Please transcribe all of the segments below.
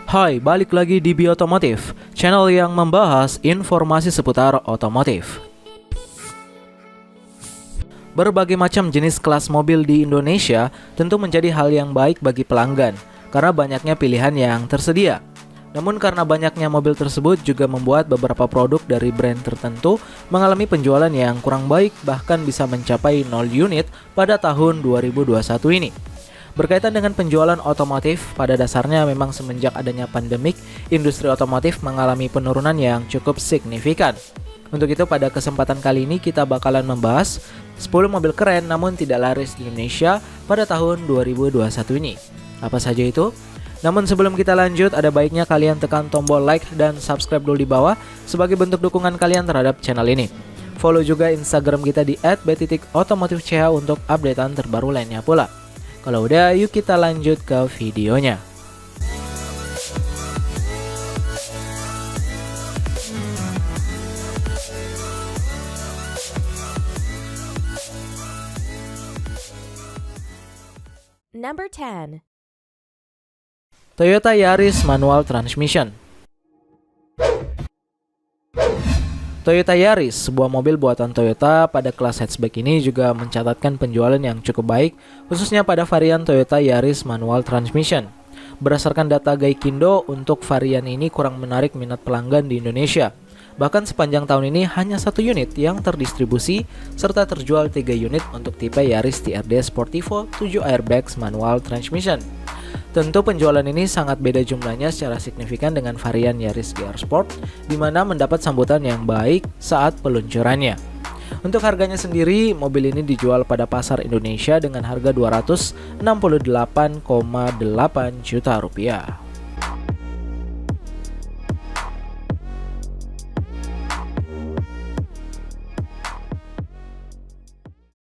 Hai, balik lagi di Biotomotif, channel yang membahas informasi seputar otomotif. Berbagai macam jenis kelas mobil di Indonesia tentu menjadi hal yang baik bagi pelanggan, karena banyaknya pilihan yang tersedia. Namun karena banyaknya mobil tersebut juga membuat beberapa produk dari brand tertentu mengalami penjualan yang kurang baik, bahkan bisa mencapai 0 unit pada tahun 2021 ini. Berkaitan dengan penjualan otomotif, pada dasarnya memang semenjak adanya pandemik, industri otomotif mengalami penurunan yang cukup signifikan. Untuk itu pada kesempatan kali ini kita bakalan membahas 10 mobil keren namun tidak laris di Indonesia pada tahun 2021 ini. Apa saja itu? Namun sebelum kita lanjut, ada baiknya kalian tekan tombol like dan subscribe dulu di bawah sebagai bentuk dukungan kalian terhadap channel ini. Follow juga Instagram kita di @b.otomotifch untuk updatean terbaru lainnya pula. Kalau udah, yuk kita lanjut ke videonya. Number 10. Toyota Yaris Manual Transmission. Toyota Yaris, sebuah mobil buatan Toyota pada kelas hatchback ini juga mencatatkan penjualan yang cukup baik, khususnya pada varian Toyota Yaris Manual Transmission. Berdasarkan data Gaikindo, untuk varian ini kurang menarik minat pelanggan di Indonesia. Bahkan sepanjang tahun ini hanya 1 unit yang terdistribusi, serta terjual 3 unit untuk tipe Yaris TRD Sportivo 7 airbags manual transmission. Tentu penjualan ini sangat beda jumlahnya secara signifikan dengan varian Yaris GR Sport, di mana mendapat sambutan yang baik saat peluncurannya. Untuk harganya sendiri, mobil ini dijual pada pasar Indonesia dengan harga 268,8 juta rupiah.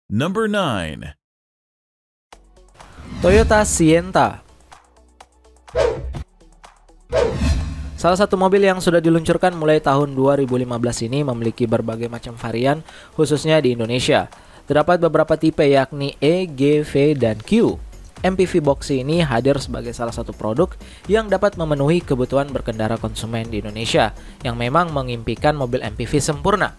Number 9. Toyota Sienta. Salah satu mobil yang sudah diluncurkan mulai tahun 2015 ini memiliki berbagai macam varian, khususnya di Indonesia. Terdapat beberapa tipe yakni E, G, V, dan Q. MPV Boxy ini hadir sebagai salah satu produk yang dapat memenuhi kebutuhan berkendara konsumen di Indonesia yang memang mengimpikan mobil MPV sempurna.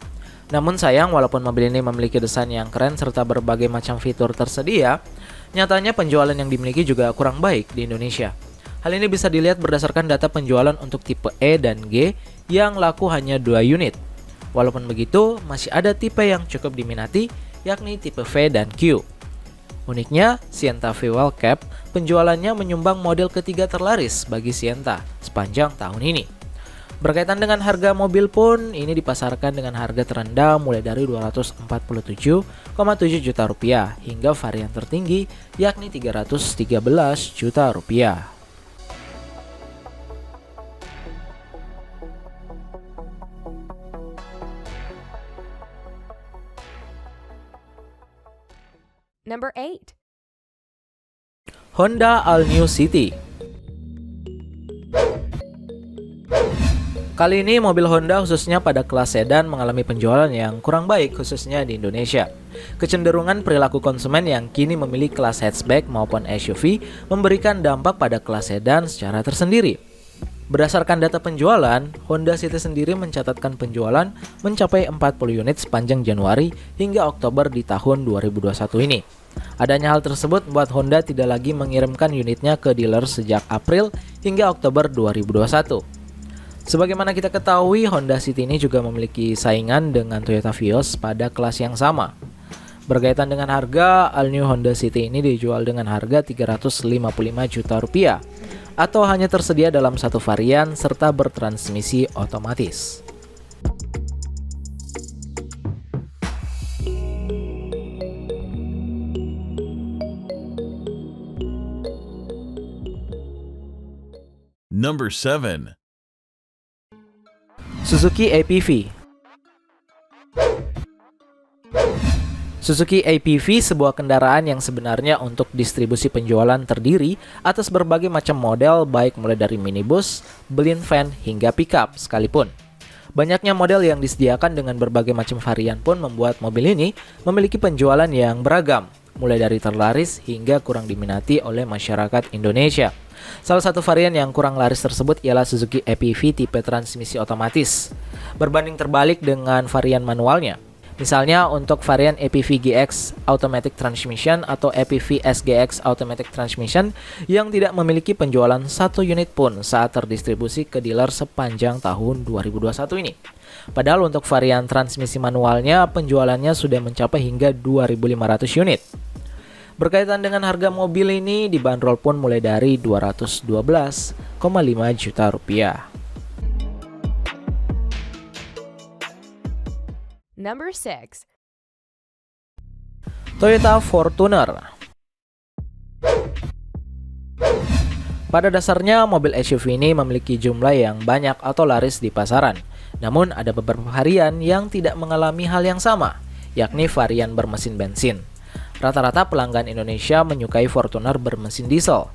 Namun sayang, walaupun mobil ini memiliki desain yang keren serta berbagai macam fitur tersedia, nyatanya penjualan yang dimiliki juga kurang baik di Indonesia. Hal ini bisa dilihat berdasarkan data penjualan untuk tipe E dan G yang laku hanya 2 unit. Walaupun begitu, masih ada tipe yang cukup diminati, yakni tipe V dan Q. Uniknya, Sienta V Wellcap penjualannya menyumbang model ketiga terlaris bagi Sienta sepanjang tahun ini. Berkaitan dengan harga mobil pun, ini dipasarkan dengan harga terendah mulai dari 247,7 juta rupiah hingga varian tertinggi yakni 313 juta rupiah. Number 8. Honda All New City. Kali ini mobil Honda khususnya pada kelas sedan mengalami penjualan yang kurang baik khususnya di Indonesia. Kecenderungan perilaku konsumen yang kini memilih kelas hatchback maupun SUV memberikan dampak pada kelas sedan secara tersendiri. Berdasarkan data penjualan, Honda City sendiri mencatatkan penjualan mencapai 40 unit sepanjang Januari hingga Oktober di tahun 2021 ini. Adanya hal tersebut membuat Honda tidak lagi mengirimkan unitnya ke dealer sejak April hingga Oktober 2021. Sebagaimana kita ketahui, Honda City ini juga memiliki saingan dengan Toyota Vios pada kelas yang sama. Berkaitan dengan harga, All New Honda City ini dijual dengan harga 355 juta rupiah atau hanya tersedia dalam satu varian serta bertransmisi otomatis. Number 7. Suzuki APV. Suzuki APV sebuah kendaraan yang sebenarnya untuk distribusi penjualan terdiri atas berbagai macam model baik mulai dari minibus, blind van hingga pickup sekalipun. Banyaknya model yang disediakan dengan berbagai macam varian pun membuat mobil ini memiliki penjualan yang beragam. mulai dari terlaris hingga kurang diminati oleh masyarakat Indonesia. Salah satu varian yang kurang laris tersebut ialah Suzuki APV tipe transmisi otomatis, berbanding terbalik dengan varian manualnya. Misalnya untuk varian APV GX Automatic Transmission atau APV SGX Automatic Transmission yang tidak memiliki penjualan 1 unit pun saat terdistribusi ke dealer sepanjang tahun 2021 ini. Padahal untuk varian transmisi manualnya penjualannya sudah mencapai hingga 2.500 unit. Berkaitan dengan harga mobil ini dibanderol pun mulai dari 212,5 juta rupiah. Number 6. Toyota Fortuner. Pada dasarnya mobil SUV ini memiliki jumlah yang banyak atau laris di pasaran. Namun ada beberapa varian yang tidak mengalami hal yang sama, yakni varian bermesin bensin. Rata-rata pelanggan Indonesia menyukai Fortuner bermesin diesel.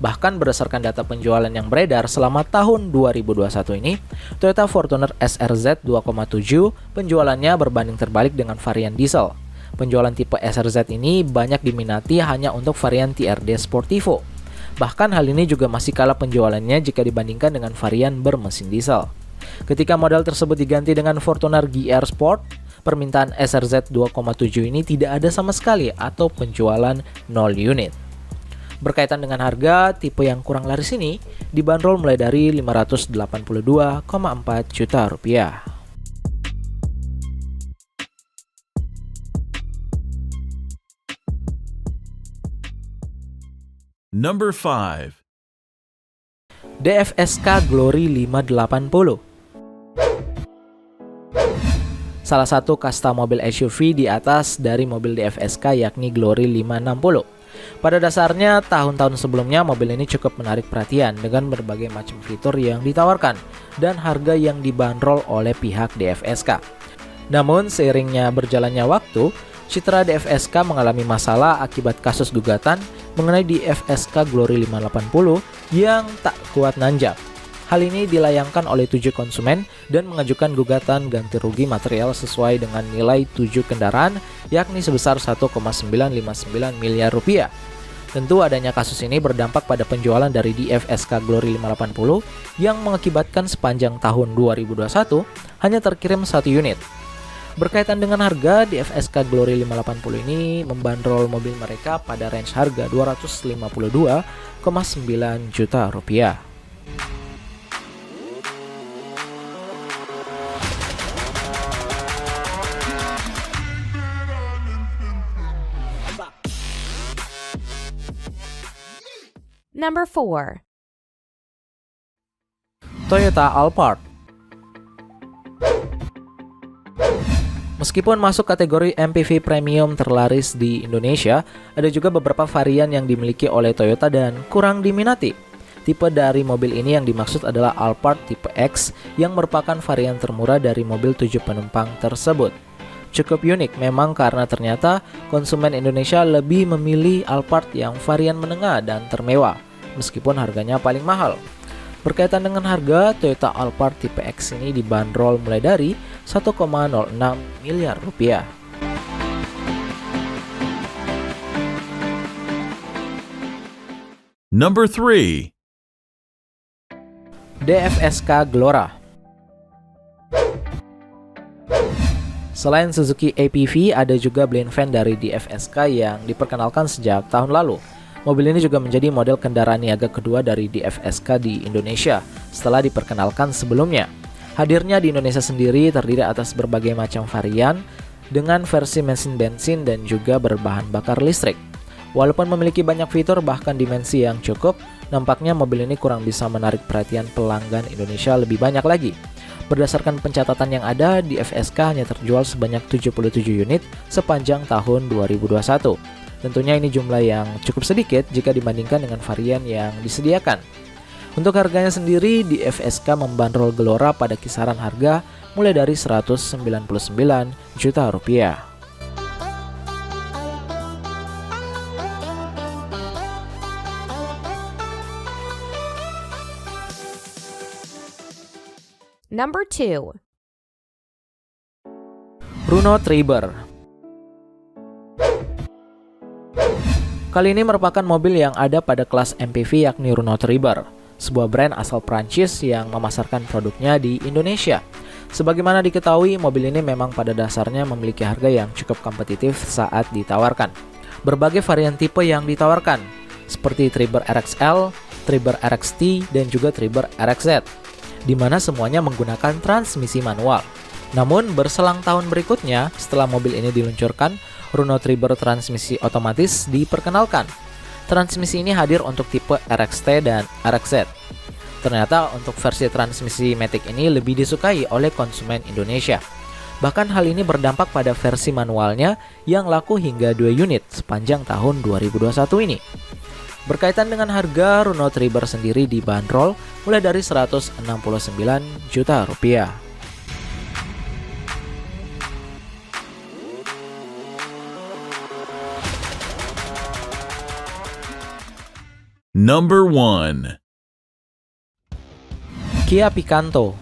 Bahkan berdasarkan data penjualan yang beredar selama tahun 2021 ini, Toyota Fortuner SRZ 2.7 penjualannya berbanding terbalik dengan varian diesel. Penjualan tipe SRZ ini banyak diminati hanya untuk varian TRD Sportivo. Bahkan hal ini juga masih kalah penjualannya jika dibandingkan dengan varian bermesin diesel. Ketika model tersebut diganti dengan Fortuner GR Sport, permintaan SRZ 2.7 ini tidak ada sama sekali atau penjualan 0 unit. Berkaitan dengan harga, tipe yang kurang laris ini dibanderol mulai dari 582,4 juta rupiah. Number 5. DFSK Glory 580. Salah satu kasta mobil SUV di atas dari mobil DFSK yakni Glory 560. Pada dasarnya, tahun-tahun sebelumnya mobil ini cukup menarik perhatian dengan berbagai macam fitur yang ditawarkan dan harga yang dibanderol oleh pihak DFSK. Namun, seiringnya berjalannya waktu, citra DFSK mengalami masalah akibat kasus gugatan mengenai DFSK Glory 580 yang tak kuat nanjak. Hal ini dilayangkan oleh 7 konsumen dan mengajukan gugatan ganti rugi material sesuai dengan nilai 7 kendaraan yakni sebesar 1,959 miliar rupiah. Tentu adanya kasus ini berdampak pada penjualan dari DFSK Glory 580 yang mengakibatkan sepanjang tahun 2021 hanya terkirim 1 unit. Berkaitan dengan harga, DFSK Glory 580 ini membanderol mobil mereka pada range harga 252,9 juta rupiah. Number 4. Toyota Alphard. Meskipun masuk kategori MPV premium terlaris di Indonesia, ada juga beberapa varian yang dimiliki oleh Toyota dan kurang diminati. Tipe dari mobil ini yang dimaksud adalah Alphard tipe X yang merupakan varian termurah dari mobil 7 penumpang tersebut. Cukup unik memang karena ternyata konsumen Indonesia lebih memilih Alphard yang varian menengah dan termewah, meskipun harganya paling mahal. Berkaitan dengan harga, Toyota Alphard tipe X ini dibanderol mulai dari 1,06 miliar rupiah. Number 3. DFSK Glora. Selain Suzuki APV, ada juga blind van dari DFSK yang diperkenalkan sejak tahun lalu. Mobil ini juga menjadi model kendaraan niaga kedua dari DFSK di Indonesia setelah diperkenalkan sebelumnya. Hadirnya di Indonesia sendiri terdiri atas berbagai macam varian dengan versi mesin bensin dan juga berbahan bakar listrik. Walaupun memiliki banyak fitur bahkan dimensi yang cukup, nampaknya mobil ini kurang bisa menarik perhatian pelanggan Indonesia lebih banyak lagi. Berdasarkan pencatatan yang ada, DFSK hanya terjual sebanyak 77 unit sepanjang tahun 2021. Tentunya ini jumlah yang cukup sedikit jika dibandingkan dengan varian yang disediakan. Untuk harganya sendiri, DFSK membanderol Glora pada kisaran harga mulai dari 199 juta rupiah. Number 2. Runo Triber. Kali ini merupakan mobil yang ada pada kelas MPV yakni Renault Triber, sebuah brand asal Prancis yang memasarkan produknya di Indonesia. Sebagaimana diketahui, mobil ini memang pada dasarnya memiliki harga yang cukup kompetitif saat ditawarkan. Berbagai varian tipe yang ditawarkan, seperti Triber RXL, Triber RXT, dan juga Triber RXZ, di mana semuanya menggunakan transmisi manual. Namun, berselang tahun berikutnya, setelah mobil ini diluncurkan, Renault Triber transmisi otomatis diperkenalkan. Transmisi ini hadir untuk tipe RXT dan RXZ. Ternyata untuk versi transmisi Matic ini lebih disukai oleh konsumen Indonesia. Bahkan hal ini berdampak pada versi manualnya yang laku hingga 2 unit sepanjang tahun 2021 ini. Berkaitan dengan harga, Renault Triber sendiri dibanderol mulai dari 169 juta rupiah. Number 1. Kia Picanto.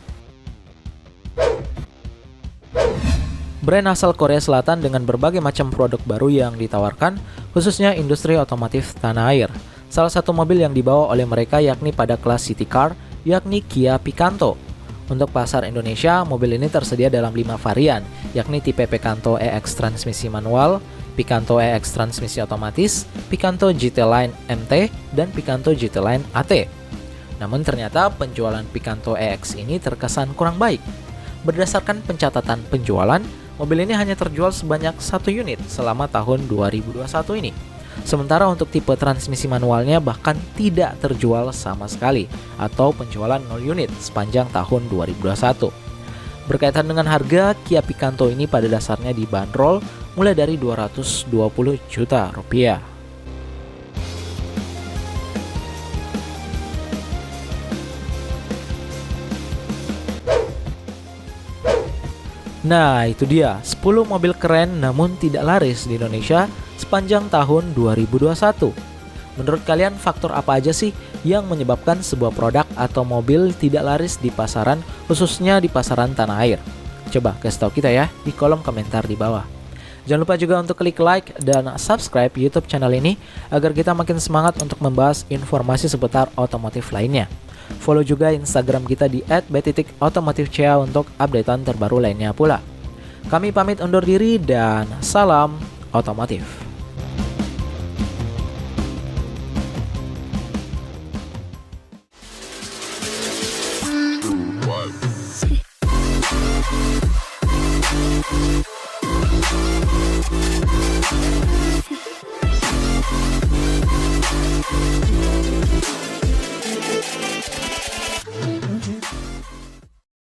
Brand asal Korea Selatan dengan berbagai macam produk baru yang ditawarkan, khususnya industri otomotif tanah air. Salah satu mobil yang dibawa oleh mereka yakni pada kelas city car, yakni Kia Picanto. Untuk pasar Indonesia, mobil ini tersedia dalam 5 varian, yakni tipe Picanto EX transmisi manual, Picanto EX transmisi otomatis, Picanto GT Line MT, dan Picanto GT Line AT. Namun ternyata penjualan Picanto EX ini terkesan kurang baik. Berdasarkan pencatatan penjualan, mobil ini hanya terjual sebanyak 1 unit selama tahun 2021 ini. Sementara untuk tipe transmisi manualnya bahkan tidak terjual sama sekali, atau penjualan 0 unit sepanjang tahun 2021. Berkaitan dengan harga, Kia Picanto ini pada dasarnya dibanderol mulai dari 220 juta rupiah. Nah, itu dia 10 mobil keren namun tidak laris di Indonesia sepanjang tahun 2021. Menurut kalian faktor apa aja sih yang menyebabkan sebuah produk atau mobil tidak laris di pasaran, khususnya di pasaran tanah air? Coba kasih tahu kita ya di kolom komentar di bawah. Jangan lupa juga untuk klik like dan subscribe YouTube channel ini agar kita makin semangat untuk membahas informasi seputar otomotif lainnya. Follow juga Instagram kita di @b.otomotifca untuk updatean terbaru lainnya pula. Kami pamit undur diri dan salam otomotif.